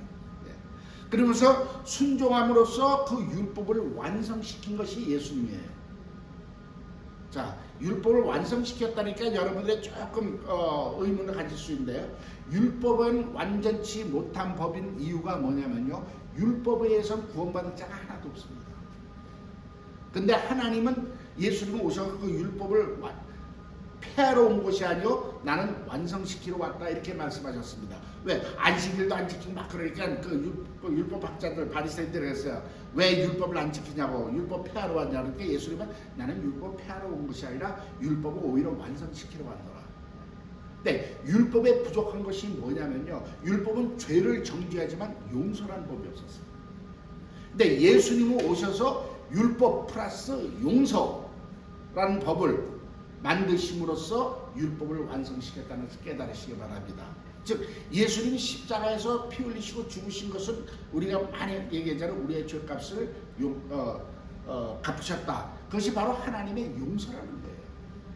그러면서 순종함으로써 그 율법을 완성시킨 것이 예수님이에요. 자, 율법을 완성시켰다니까 여러분들이 조금 의문을 가질 수 있는데요. 율법은 완전치 못한 법인 이유가 뭐냐면요. 율법에 의해서는 구원받은 자가 하나도 없습니다. 근데 하나님은 예수님은 오셔서 그 율법을 폐하러 온 것이 아니요 나는 완성시키러 왔다 이렇게 말씀하셨습니다. 왜? 안식일도 안 지키고 막 그러니까 그 율법학자들 바리새인들이 그랬어요. 왜 율법을 안 지키냐고 율법 폐하러 왔냐 그러니까 예수님은 나는 율법 폐하러 온 것이 아니라 율법을 오히려 완성시키러 왔더라. 근데 율법에 부족한 것이 뭐냐면요. 율법은 죄를 정죄하지만 용서라는 법이 없었어요. 근데 예수님은 오셔서 율법 플러스 용서라는 법을 만드심으로써 율법을 완성시켰다는 것을 깨달으시기 바랍니다. 즉 예수님이 십자가에서 피 흘리시고 죽으신 것은 우리가 많이 얘기하자면 우리의 죄값을 갚으셨다. 그것이 바로 하나님의 용서라는 거예요.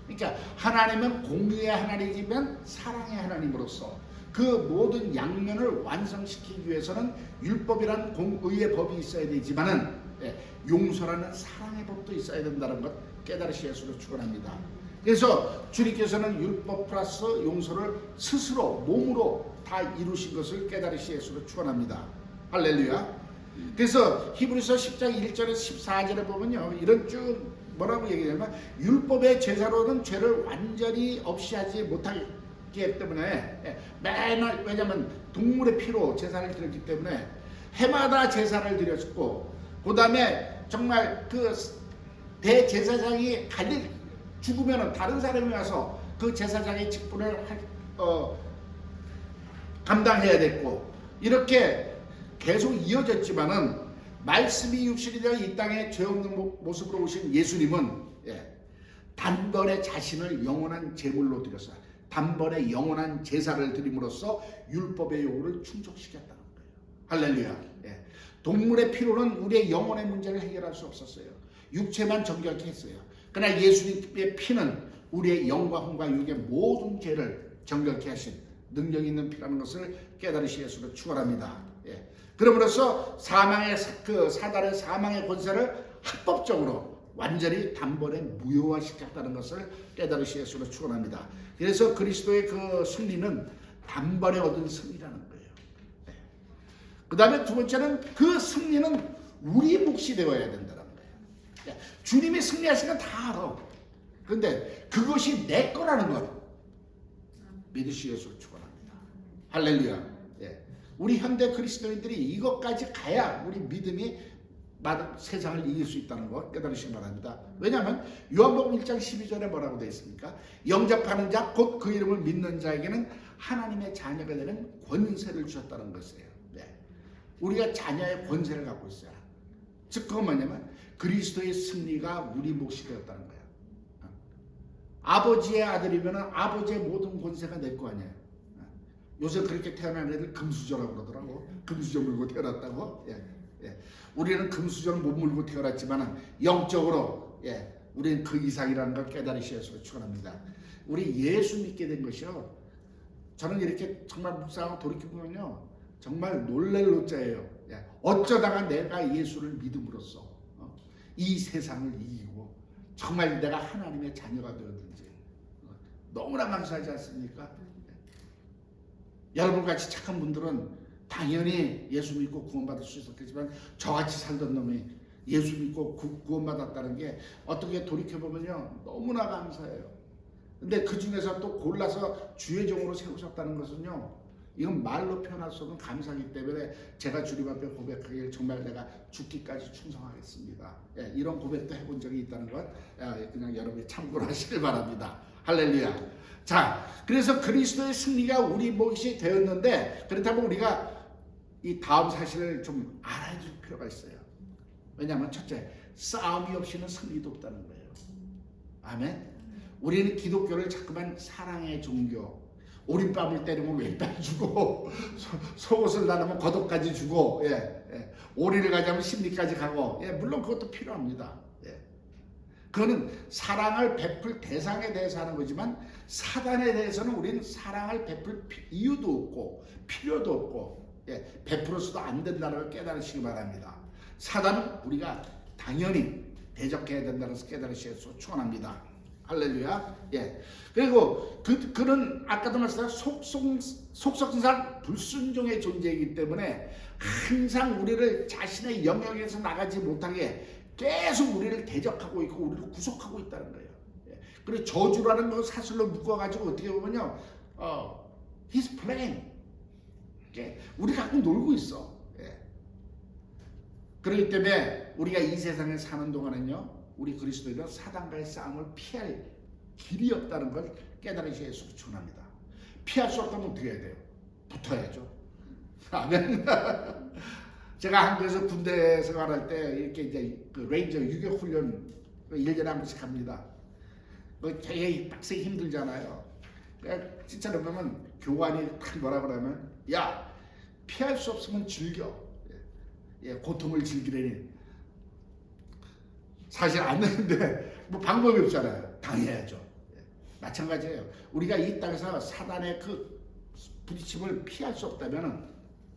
그러니까 하나님은 공의의 하나님이면 사랑의 하나님으로서 그 모든 양면을 완성시키기 위해서는 율법이라는 공의의 법이 있어야 되지만은 용서라는 사랑의 법도 있어야 된다는 것 깨달으시 예수로 축원합니다. 그래서 주님께서는 율법 플러스 용서를 스스로 몸으로 다 이루신 것을 깨달으시 예수로 축원합니다. 할렐루야. 그래서 히브리서 10장 1절에서 14절에 보면요. 이런 쭉 뭐라고 얘기하냐면 율법의 제사로는 죄를 완전히 없이 하지 못하기 때문에 매날 왜냐하면 동물의 피로 제사를 드렸기 때문에 해마다 제사를 드렸고 그 다음에 정말 그 대제사장이 죽으면 다른 사람이 와서 그 제사장의 직분을 감당해야 됐고 이렇게 계속 이어졌지만은 말씀이 육신이 되어 이 땅에 죄 없는 모습으로 오신 예수님은 단번에 자신을 영원한 제물로 드렸어요. 단번에 영원한 제사를 드림으로써 율법의 요구를 충족시켰다는 거예요. 할렐루야. 동물의 피로는 우리의 영혼의 문제를 해결할 수 없었어요. 육체만 정결케 했어요. 그러나 예수님의 피는 우리의 영과 혼과 육의 모든 죄를 정결케 하신 능력 있는 피라는 것을 깨달으시 예수로 축원합니다. 그러므로써 사단의 사망의 권세를 합법적으로 완전히 단번에 무효화시켰다는 것을 깨달으시 예수로 축원합니다. 그래서 그리스도의 그 승리는 단번에 얻은 승리라는 거예요. 그 다음에 두 번째는 그 승리는 우리 몫이 되어야 된다는 거예요. 주님이 승리하신 건 다 알아. 그런데 그것이 내 거라는 것 믿으시 예수로 축원합니다. 할렐루야. 우리 현대 그리스도인들이 이것까지 가야 우리 믿음이 세상을 이길 수 있다는 것 깨달으시기 바랍니다. 왜냐하면 요한복음 1장 12절에 뭐라고 되어 있습니까? 영접하는 자 곧 그 이름을 믿는 자에게는 하나님의 자녀가 되는 권세를 주셨다는 것이에요. 우리가 자녀의 권세를 갖고 있어요. 즉 그건 뭐냐면 그리스도의 승리가 우리 몫이 되었다는 거예요. 아버지의 아들이면 아버지의 모든 권세가 내 거 아니에요. 요새 그렇게 태어난 애들 금수저라고 그러더라고. 금수저 물고 태어났다고. 예, 예. 우리는 금수저는 못 물고 태어났지만 영적으로 우리는 그 이상이라는 걸 깨달으셔서 축원합니다. 우리 예수 믿게 된 것이요. 저는 이렇게 정말 묵상하고 돌이켜보면요. 정말 놀랄 노자예요. 어쩌다가 내가 예수를 믿음으로써 이 세상을 이기고 정말 내가 하나님의 자녀가 되었는지 너무나 감사하지 않습니까? 여러분 같이 착한 분들은 당연히 예수 믿고 구원받을 수 있었겠지만 저같이 살던 놈이 예수 믿고 구원받았다는 게 어떻게 돌이켜보면요 너무나 감사해요. 근데 그 중에서 또 골라서 주의 종으로 세우셨다는 것은요 이건 말로 표현할 수 없는 감사이기 때문에 제가 주님 앞에 고백하길 정말 내가 죽기까지 충성하겠습니다. 이런 고백도 해본 적이 있다는 것 그냥 여러분이 참고로 하시길 바랍니다. 할렐루야. 자, 그래서 그리스도의 승리가 우리 몫이 되었는데 그렇다면 우리가 이 다음 사실을 좀 알아야 될 필요가 있어요. 왜냐하면 첫째, 싸움이 없이는 승리도 없다는 거예요. 아멘. 우리는 기독교를 자꾸만 사랑의 종교, 오른뺨을 때리면 왼뺨 주고 속옷을 나누면 겉옷까지 주고 오리를 가자면 심리까지 가고 물론 그것도 필요합니다. 그거는 사랑을 베풀 대상에 대해서 하는 거지만 사단에 대해서는 우리는 사랑을 베풀 이유도 없고 필요도 없고 베풀어서도 안 된다는 걸 깨달으시기 바랍니다. 사단은 우리가 당연히 대적해야 된다는 것을 깨달으셔서 축원합니다. 할렐루야. 그리고 그는 아까도 말씀드린 속성상 불순종의 존재이기 때문에 항상 우리를 자신의 영역에서 나가지 못하게 계속 우리를 대적하고 있고 우리를 구속하고 있다는 거예요. 그리고 저주라는 거 사슬로 묶어가지고 어떻게 보면요, he's playing. 우리가 갖고 놀고 있어. 그렇기 때문에 우리가 이 세상에 사는 동안은요, 우리 그리스도인은 사단과의 싸움을 피할 길이 없다는 걸 깨달으셔야 예수를 축원합니다. 피할 수 없다면 어떻게 해야 돼요? 붙어야죠. 아멘. 제가 한국에서 군대 생활할 때 이렇게 이제 그 레인저 유격 훈련 1년에 한 번씩 합니다. 되게 빡세게 힘들잖아요. 그러니까 진짜로 보면 교관이 딱 뭐라 그러면 야 피할 수 없으면 즐겨. 고통을 즐기려니 사실 안 되는데 뭐 방법이 없잖아요. 당해야죠. 마찬가지예요. 우리가 이 땅에서 사단의 그 부딪힘을 피할 수 없다면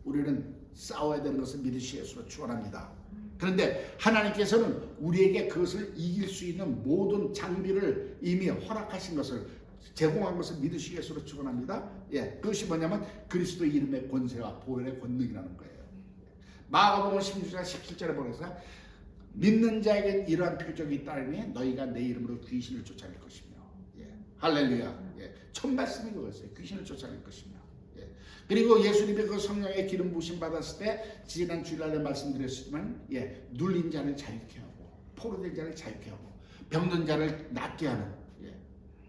우리는 싸워야 되는 것을 믿으시 예수로 축원합니다. 그런데 하나님께서는 우리에게 그것을 이길 수 있는 모든 장비를 이미 허락하신 것을 제공한 것을 믿으시 예수로 축원합니다. 그것이 뭐냐면 그리스도 이름의 권세와 보혈의 권능이라는 거예요. 마가복음 16장 17절에 보면서 믿는 자에게 이러한 표적이 있다니 너희가 내 이름으로 귀신을 쫓아낼 것이며 할렐루야. 첫 말씀이 그거였어요. 귀신을 쫓아낼 것이며 그리고 예수님의 그 성령의 기름 부으심 받았을 때 지난 주일날에 말씀드렸지만 눌린 자를 자유케 하고 포로된 자를 자유케 하고 병든 자를 낫게 하는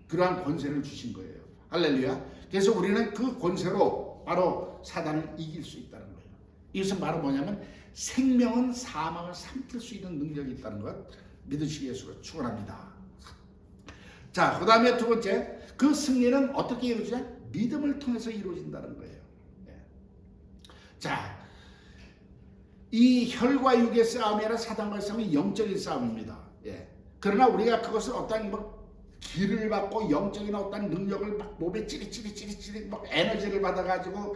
그러한 권세를 주신 거예요. 할렐루야. 그래서 우리는 그 권세로 바로 사단을 이길 수 있다는 거예요. 이것은 바로 뭐냐면 생명은 사망을 삼킬 수 있는 능력이 있다는 것 믿으시기 위해서 축원합니다. 자, 그 다음에 두 번째, 그 승리는 어떻게 이루어지냐? 믿음을 통해서 이루어진다는 거예요. 자, 이 혈과 육의 싸움이 아니라 사단과의 싸움이 영적인 싸움입니다. 그러나 우리가 그것을 어떤 기를 받고 영적인 어떤 능력을 막 몸에 찌릿찌릿 막 에너지를 받아가지고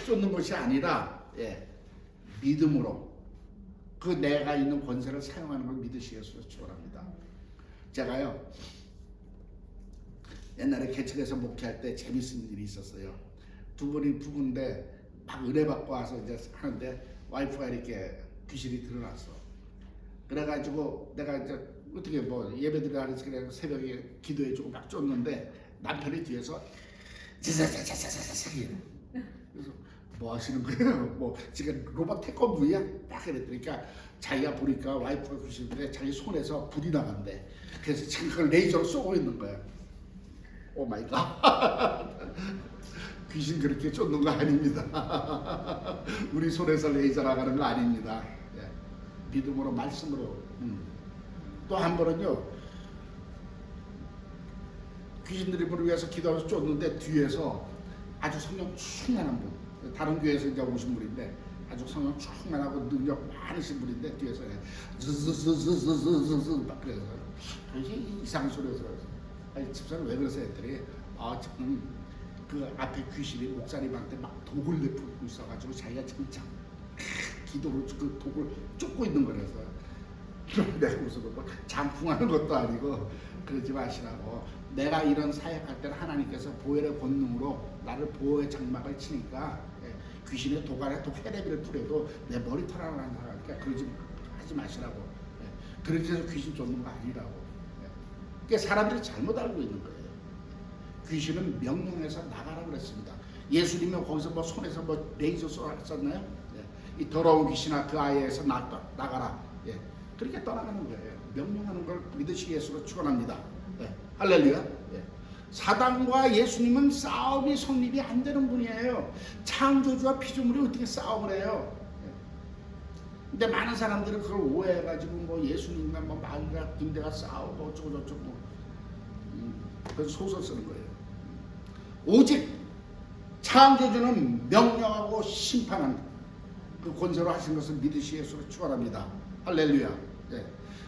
쫓는 것이 아니라 믿음으로 그 내가 있는 권세를 사용하는 걸 믿으시겠어요? 축원합니다. 제가요 옛날에 개척에서 목회할 때 재밌는 일이 있었어요. 두 분이 부부인데 막 은혜 받고 와서 이제 하는데 와이프가 이렇게 귀신이 드러났어. 그래가지고 내가 이제 어떻게 뭐 예배드리라 그래서 그냥 새벽에 기도해주고 막 쫓는데 남편이 뒤에서 자자자자자자 그래서 뭐 하시는 거예요? 뭐 지금 로봇 태권브이야? 딱 그랬더니까 자기가 보니까 와이프가 그러시는데 자기 손에서 불이 나간대. 그래서 지금 그걸 레이저로 쏘고 있는 거야. 오 마이 갓. 귀신 그렇게 쫓는 거 아닙니다. 우리 손에서 레이저 나가는 거 아닙니다. 믿음으로 말씀으로. 또 한 번은요 귀신들이 우리를 위해서 기도하면서 쫓는데 뒤에서 아주 성령 충만한 분, 다른 교회에서 이제 오신 분인데 아주 성령 충만하고 능력 많으신 분인데 뒤에서ズズズズズズズ막 그래서 도대체 이상한 소리에서 아니 집사님 왜 그러세요 했더니 지금 그 앞에 귀신이 목사님한테 막 독을 내뿜고 있어가지고 자기가 지금 기도로 그 독을 쫓고 있는 거라서 내가 무슨 뭐 장풍하는 것도 아니고 그러지 마시라고. 내가 이런 사역할 때는 하나님께서 보혈의 권능으로 나를 보호의 장막을 치니까 귀신의 독 안에 독 헤레비를 뿌려도 내 머리털 하나 안 나가니까 그러지 하지 마시라고. 그렇게 해서 귀신 쫓는 거 아니라고. 그러니까 사람들이 잘못 알고 있는 거예요. 귀신은 명령해서 나가라고 그랬습니다. 예수님이 거기서 뭐 손에서 뭐 레이저 쏘았었나요? 이 더러운 귀신아 그 아이에서 나가라. 그렇게 떠나가는 거예요. 명령하는 걸 믿으시기 예수로 축원합니다. 할렐루야. 사단과 예수님은 싸움이 성립이 안 되는 분이에요. 창조주와 피조물이 어떻게 싸움을 해요? 근데 많은 사람들은 그걸 오해해가지고 뭐 예수님과 뭐 마귀가 군대가 싸우고 어쩌고 저쩌고 그건 소설 쓰는 거예요. 오직 창조주는 명령하고 심판한 그 권세로 하신 것을 믿으시기 예수로 축원합니다. 할렐루야.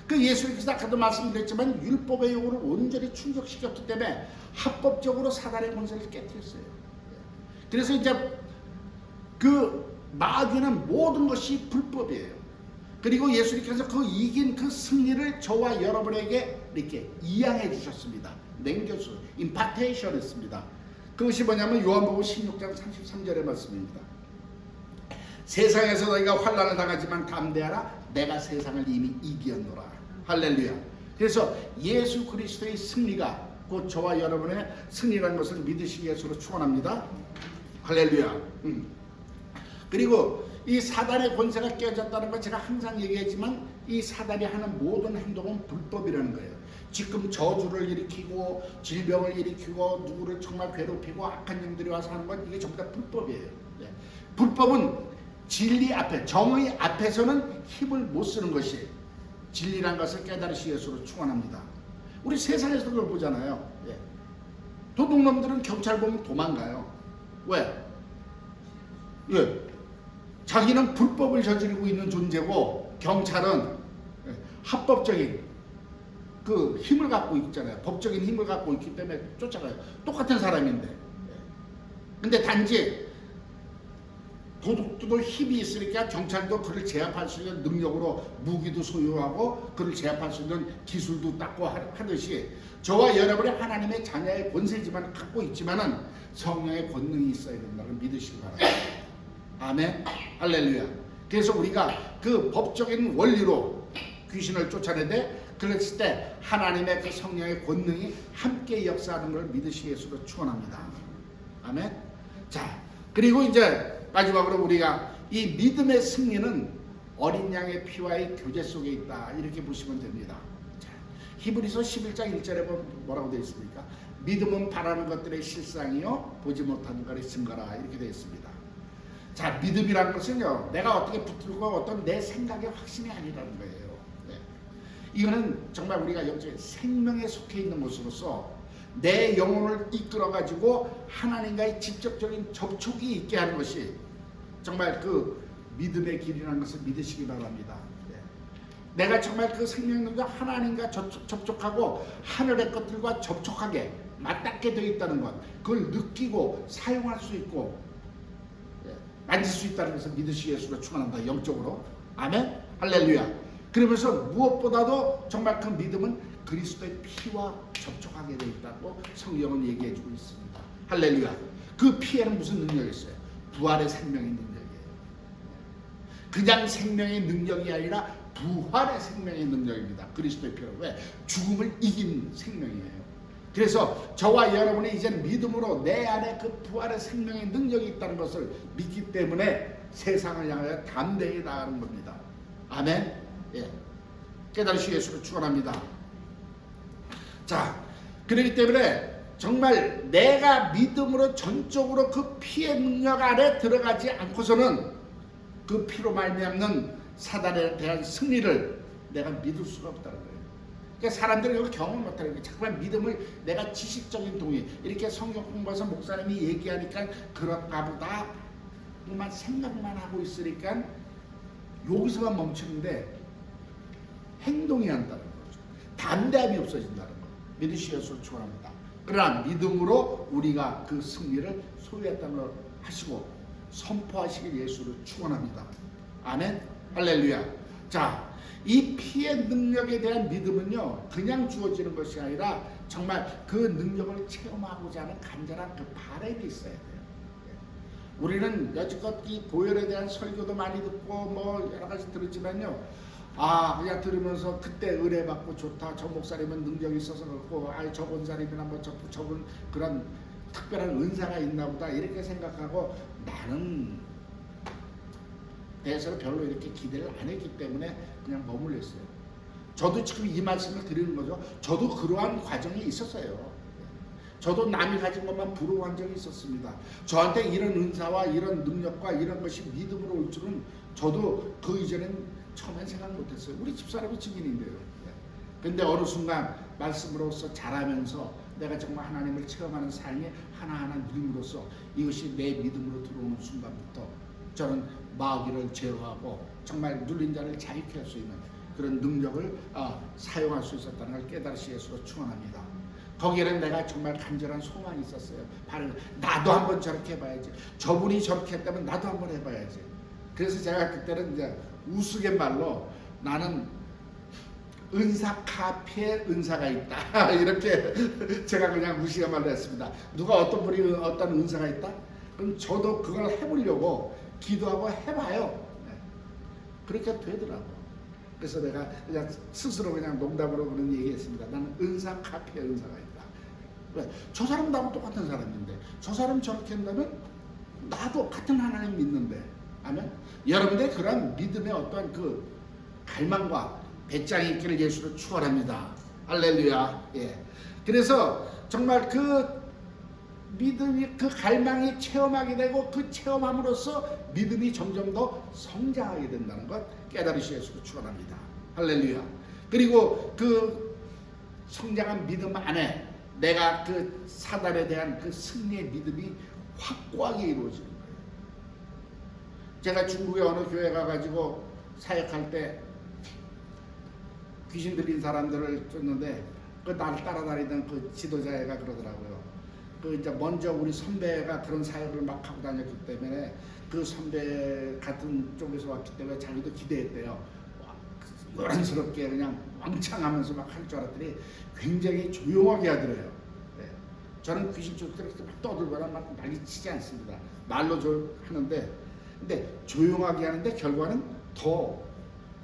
그 예수님께서 아까도 말씀드렸지만 율법의 요구를 온전히 충족시켰기 때문에 합법적으로 사단의 권세를 깨뜨렸어요. 그래서 이제 그 마귀는 모든 것이 불법이에요. 그리고 예수님께서 그 이긴 그 승리를 저와 여러분에게 이렇게 이양해 주셨습니다. 냉겨주, 임파테이션 했습니다. 그것이 뭐냐면 요한복음 16장 33절의 말씀입니다. 세상에서 너희가 환난을 당하지만 담대하라. 내가 세상을 이미 이기었노라. 할렐루야. 그래서 예수 그리스도의 승리가 곧 저와 여러분의 승리라는 것을 믿으시기 위해서 축원합니다. 할렐루야. 그리고 이 사단의 권세가 깨졌다는 건 제가 항상 얘기했지만 이 사단이 하는 모든 행동은 불법이라는 거예요. 지금 저주를 일으키고 질병을 일으키고 누구를 정말 괴롭히고 악한 영들이 와서 하는 건 이게 전부 다 불법이에요. 불법은 진리 앞에 정의 앞에서는 힘을 못 쓰는 것이 진리란 것을 깨달으시기 위해서 축원합니다. 우리 세상에서도 그걸 보잖아요. 도둑놈들은 경찰 보면 도망가요. 왜? 자기는 불법을 저지르고 있는 존재고 경찰은 합법적인 그 힘을 갖고 있잖아요. 법적인 힘을 갖고 있기 때문에 쫓아가요. 똑같은 사람인데. 근데 단지 도둑도 힘이 있으니까 경찰도 그를 제압할 수 있는 능력으로 무기도 소유하고 그를 제압할 수 있는 기술도 닦고 하듯이 저와 여러분의 하나님의 자녀의 권세지만 갖고 있지만은 성령의 권능이 있어야 된다는 믿으시기 바랍니다. 아멘. 할렐루야. 그래서 우리가 그 법적인 원리로 귀신을 쫓아내되 그랬을 때 하나님의 그 성령의 권능이 함께 역사하는 걸 믿으시기 위해서 축원합니다. 아멘. 자, 그리고 이제 마지막으로 우리가 이 믿음의 승리는 어린 양의 피와의 교제 속에 있다. 이렇게 보시면 됩니다. 자, 히브리서 11장 1절에 뭐라고 되어 있습니까? 믿음은 바라는 것들의 실상이요 보지 못하는 것의 증거라. 이렇게 되어 있습니다. 자, 믿음이라는 것은요 내가 어떻게 붙들고 어떤 내 생각의 확신이 아니라는 거예요. 이거는 정말 우리가 영적인 생명에 속해 있는 것으로서 내 영혼을 이끌어가지고 하나님과의 직접적인 접촉이 있게 하는 것이 정말 그 믿음의 길이라는 것을 믿으시기 바랍니다. 내가 정말 그 생명력과 하나님과 접촉하고 하늘의 것들과 접촉하게 맞닿게 되어 있다는 것, 그걸 느끼고 사용할 수 있고 만질 수 있다는 것을 믿으시기 위해서 축원한다. 영적으로. 아멘. 할렐루야. 그러면서 무엇보다도 정말 그 믿음은 그리스도의 피와 접촉하게 되어 있다고 성경은 얘기해 주고 있습니다. 할렐루야. 그 피에는 무슨 능력이 있어요? 부활의 생명의 능력이에요. 그냥 생명의 능력이 아니라 부활의 생명의 능력입니다. 그리스도의 피로. 왜? 죽음을 이긴 생명이에요. 그래서 저와 여러분이 이제 믿음으로 내 안에 그 부활의 생명의 능력이 있다는 것을 믿기 때문에 세상을 향하여 담대히 나가는 겁니다. 아멘. 깨달으시기 위해서 축원합니다. 자, 그렇기 때문에 정말 내가 믿음으로 전적으로 그 피의 능력 안에 들어가지 않고서는 그 피로 말미암는 사단에 대한 승리를 내가 믿을 수가 없다는 거예요. 그러니까 사람들이 이걸 경험 못하는 거예요. 자꾸만 믿음을 내가 지식적인 동의 이렇게 성경 공부해서 목사님이 얘기하니까 그런가 보다 만 생각만 하고 있으니까 여기서만 멈추는데 행동이 안 따르는 거죠. 담대함이 없어진다는 거. 믿으시겠소 축원합니다. 그러나 믿음으로 우리가 그 승리를 소유했다는 걸 하시고 선포하시길 예수를 축원합니다. 아멘. 할렐루야. 자, 이 피의 능력에 대한 믿음은요 그냥 주어지는 것이 아니라 정말 그 능력을 체험하고자 하는 간절한 그 바람이 있어야 돼요. 우리는 여지껏 이 보혈에 대한 설교도 많이 듣고 뭐 여러 가지 들었지만요, 그냥 들으면서 그때 의뢰받고 좋다, 저 목사님은 능력이 있어서 그렇고, 저 권사님이나 뭐 저분 그런 특별한 은사가 있나 보다 이렇게 생각하고 나는 대해서 별로 이렇게 기대를 안 했기 때문에 그냥 머물러 있어요. 저도 지금 이 말씀을 드리는 거죠. 저도 그러한 과정이 있었어요. 저도 남이 가진 것만 부러워한 적이 있었습니다. 저한테 이런 은사와 이런 능력과 이런 것이 믿음으로 올 줄은 저도 그 이전엔 처음엔 생각 못했어요. 우리 집사람이 증인인데요. 근데 어느 순간 말씀으로서 자라면서 내가 정말 하나님을 체험하는 삶이 하나하나 누림으로써 이것이 내 믿음으로 들어오는 순간부터 저는 마귀를 제어하고 정말 눌린 자를 자유케 할 수 있는 그런 능력을 사용할 수 있었다는 걸 깨달으시 예수로 축원합니다. 거기에는 내가 정말 간절한 소망이 있었어요. 바로 나도 한번 저렇게 해봐야지. 저분이 저렇게 했다면 나도 한번 해봐야지. 그래서 제가 그때는 이제 우스갯말로 나는 은사 카페에 은사가 있다 이렇게 제가 그냥 우스갯말로 했습니다. 누가 어떤 분이 어떤 은사가 있다? 그럼 저도 그걸 해보려고 기도하고 해봐요. 그렇게 되더라고. 그래서 내가 그냥 스스로 그냥 농담으로 그런 얘기했습니다. 나는 은사 카페에 은사가 있다. 왜? 저 사람 나하고 똑같은 사람인데 저 사람 저렇게 한다면 나도 같은 하나님 믿는데. 아멘. 여러분들의 그런 믿음의 어떤 그 갈망과 배짱이 있기를 예수로 축원합니다. 할렐루야. 예. 그래서 정말 그 믿음이 그 갈망이 체험하게 되고 그 체험함으로써 믿음이 점점 더 성장하게 된다는 것 깨달으시 예수로 축원합니다. 할렐루야. 그리고 그 성장한 믿음 안에 내가 그 사단에 대한 그 승리의 믿음이 확고하게 이루어지는 거예요. 제가 중국의 어느 교회 가가지고 사역할 때 귀신 들린 사람들을 쫓는데 그 나를 따라다니던 그 지도자애가 그러더라고요. 그 이제 먼저 우리 선배가 그런 사역을 막 하고 다녔기 때문에 그 선배 같은 쪽에서 왔기 때문에 자기도 기대했대요. 요란스럽게 그냥 왕창하면서 막 할 줄 알았더니 굉장히 조용하게 하더래요. 네. 저는 귀신 쫓을 때 막 떠들거나 막 난리치지 않습니다. 말로 하는데 근데 조용하게 하는데 결과는 더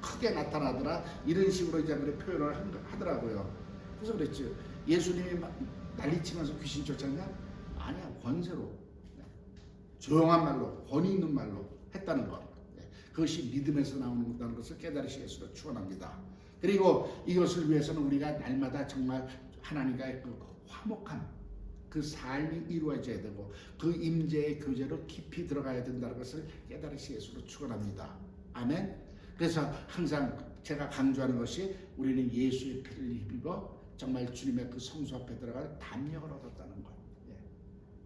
크게 나타나더라. 이런 식으로 이제 그래 표현을 하더라고요. 그래서 그랬죠. 예수님이 막 난리치면서 귀신 쫓았냐? 아니야. 권세로 조용한 말로 권위 있는 말로 했다는 것. 그것이 믿음에서 나오는 것이라는 것을 깨달으시 예수로 축원합니다. 그리고 이것을 위해서는 우리가 날마다 정말 하나님과의 그 화목한 그 삶이 이루어져야 되고 그 임재의 교제로 깊이 들어가야 된다는 것을 깨달으시 예수로 축원합니다. 아멘. 그래서 항상 제가 강조하는 것이 우리는 예수의 피를 입어 정말 주님의 그 성수 앞에 들어갈 담력을 얻었다는 것.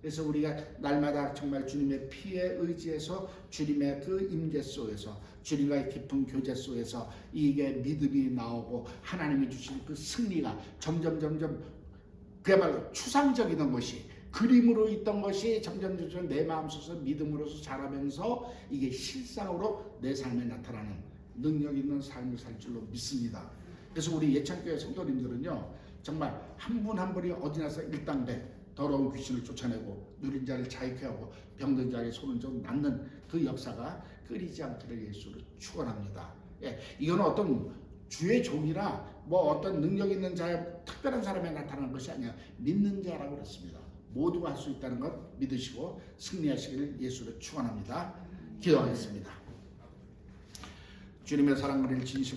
그래서 우리가 날마다 정말 주님의 피에 의지해서 주님의 그 임재 속에서 주님과의 깊은 교제 속에서 이게 믿음이 나오고 하나님이 주신 그 승리가 점점 그야말로 추상적이던 것이 그림으로 있던 것이 점점 내 마음속에서 믿음으로서 자라면서 이게 실상으로 내 삶에 나타나는 능력 있는 삶을 살 줄로 믿습니다. 그래서 우리 예천교회 성도님들은요 정말 한 분 한 분이 어디나서 일당백 더러운 귀신을 쫓아내고 누린 자를 자유케 하고 병든 자에게 손을 좀 낫는 그 역사가 끊이지 않기를 예수를 축원합니다. 예, 이거는 어떤 주의 종이라 뭐 어떤 능력 있는 자의 특별한 사람에 나타나는 것이 아니라 믿는 자라고 그랬습니다. 모두가 할 수 있다는 것 믿으시고 승리하시기를 예수를 축원합니다. 기도하겠습니다. 주님의 사랑을 진심